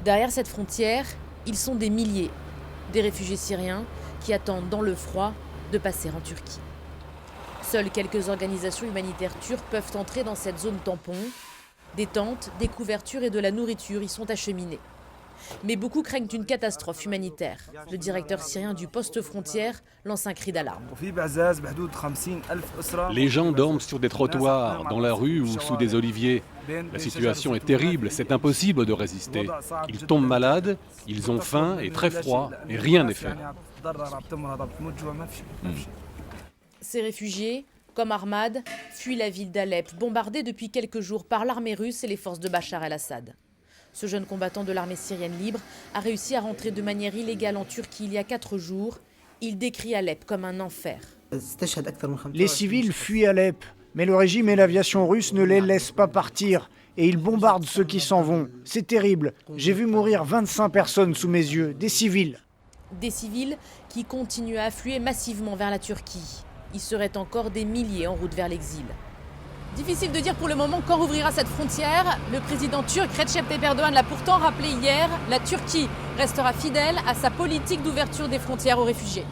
Derrière cette frontière, ils sont des milliers, des réfugiés syriens qui attendent dans le froid de passer en Turquie. Seules quelques organisations humanitaires turques peuvent entrer dans cette zone tampon. Des tentes, des couvertures et de la nourriture y sont acheminées. Mais beaucoup craignent une catastrophe humanitaire. Le directeur syrien du poste frontière lance un cri d'alarme. Les gens dorment sur des trottoirs, dans la rue ou sous des oliviers. La situation est terrible, c'est impossible de résister. Ils tombent malades, ils ont faim et très froid, et rien n'est fait. Ces réfugiés, comme Ahmad, fuient la ville d'Alep, bombardée depuis quelques jours par l'armée russe et les forces de Bachar el-Assad. Ce jeune combattant de l'armée syrienne libre a réussi à rentrer de manière illégale en Turquie il y a 4 jours. Il décrit Alep comme un enfer. Les civils fuient Alep, mais le régime et l'aviation russe ne les laissent pas partir. Et ils bombardent ceux qui s'en vont. C'est terrible. J'ai vu mourir 25 personnes sous mes yeux, des civils. Des civils qui continuent à affluer massivement vers la Turquie. Il serait encore des milliers en route vers l'exil. Difficile de dire pour le moment quand rouvrira cette frontière. Le président turc Recep Tayyip Erdogan l'a pourtant rappelé hier, la Turquie restera fidèle à sa politique d'ouverture des frontières aux réfugiés.